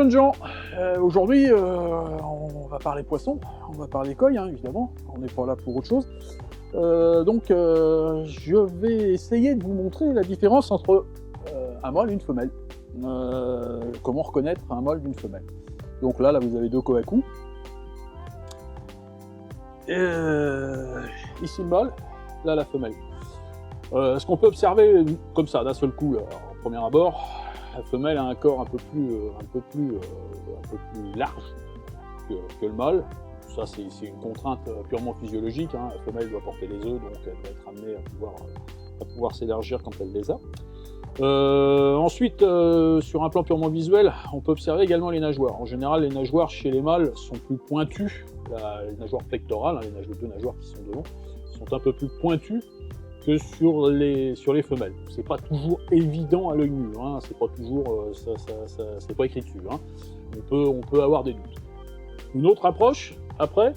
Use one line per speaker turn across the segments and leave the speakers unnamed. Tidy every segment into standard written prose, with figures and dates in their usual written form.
jeunes gens, aujourd'hui on va parler poisson, on va parler koi hein, évidemment, on n'est pas là pour autre chose. Je vais essayer de vous montrer la différence entre un mâle et une femelle. Comment reconnaître un mâle d'une femelle. Donc là vous avez deux kohaku. Ici le mâle, là la femelle. Ce qu'on peut observer comme ça d'un seul coup, là, en premier abord, la femelle a un corps un peu plus large que le mâle. Ça c'est une contrainte purement physiologique, hein. La femelle doit porter les œufs, donc elle doit être amenée à pouvoir s'élargir quand elle les a. Ensuite, sur un plan purement visuel, on peut observer également les nageoires. En général, les nageoires chez les mâles sont plus pointues. Les nageoires pectorales, hein, les deux nageoires qui sont devant, sont un peu plus pointues que sur les femelles. C'est pas toujours évident à l'œil nu, hein, c'est pas toujours, c'est pas écrit dessus. Hein. On peut avoir des doutes. Une autre approche, après,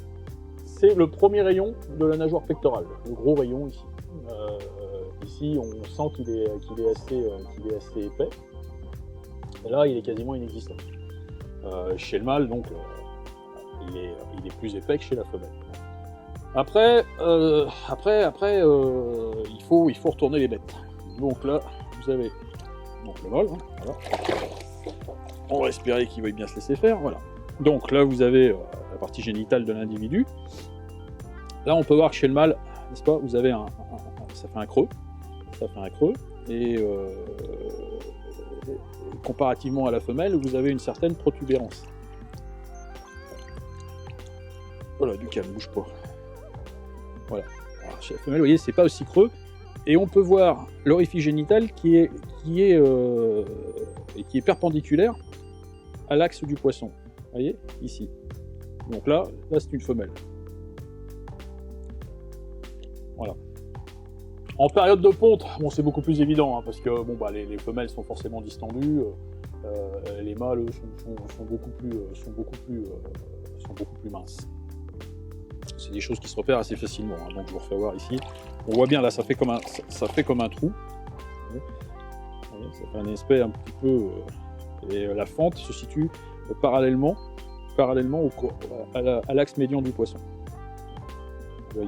c'est le premier rayon de la nageoire pectorale, le gros rayon ici. Ici, on sent qu'il est assez épais. Et là, il est quasiment inexistant. Chez le mâle, donc, il est plus épais que chez la femelle. Après, il faut retourner les bêtes. Donc là, vous avez le mâle. Hein, voilà. On va espérer qu'il veuille bien se laisser faire. Voilà. Donc là, vous avez la partie génitale de l'individu. Là, on peut voir que chez le mâle, n'est-ce pas, vous avez ça fait un creux. Et comparativement à la femelle, vous avez une certaine protubérance. Voilà, du calme, bouge pas. Voilà. Alors, chez la femelle, vous voyez, c'est pas aussi creux. Et on peut voir l'orifice génital qui est perpendiculaire à l'axe du poisson. Vous voyez, ici. Donc là c'est une femelle. Voilà. En période de ponte, bon, c'est beaucoup plus évident, hein, parce que les femelles sont forcément distendues, les mâles sont beaucoup plus minces. C'est des choses qui se repèrent assez facilement, hein, donc je vous refais voir ici. On voit bien là, ça fait comme un trou. Ça fait un aspect un petit peu... et la fente se situe parallèlement à l'axe médian du poisson. On voit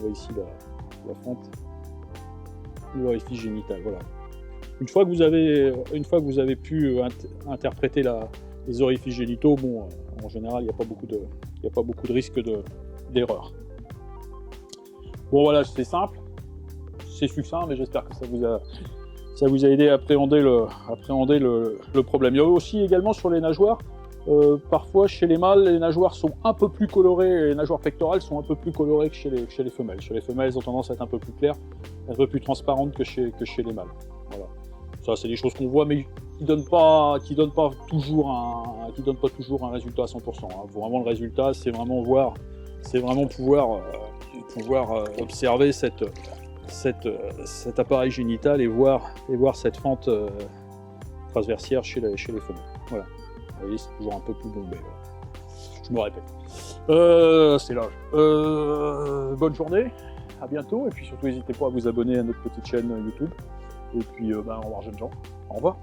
ici la fente de l'orifice génital. Voilà. Une fois que vous avez pu interpréter les orifices génitaux, bon, en général, il n'y a pas beaucoup de risque d'erreur. Bon voilà, c'est simple, c'est succinct, mais j'espère que ça vous a aidé à appréhender le problème. Il y a aussi également sur les nageoires, parfois chez les mâles, les nageoires sont un peu plus colorées, les nageoires pectorales sont un peu plus colorées que chez les femelles. Chez les femelles, elles ont tendance à être un peu plus claires, un peu plus transparentes que chez les mâles. Voilà. Ça, c'est des choses qu'on voit, mais qui donnent pas toujours un résultat à 100%. Hein. Vraiment, le résultat, c'est vraiment pouvoir observer cet appareil génital et voir cette fente transversière chez les femelles. Voilà. Vous voyez, c'est toujours un peu plus bombé. Voilà. Je me répète. C'est l'âge. Bonne journée, à bientôt, et puis surtout n'hésitez pas à vous abonner à notre petite chaîne YouTube. Et puis, au revoir jeunes gens. Au revoir.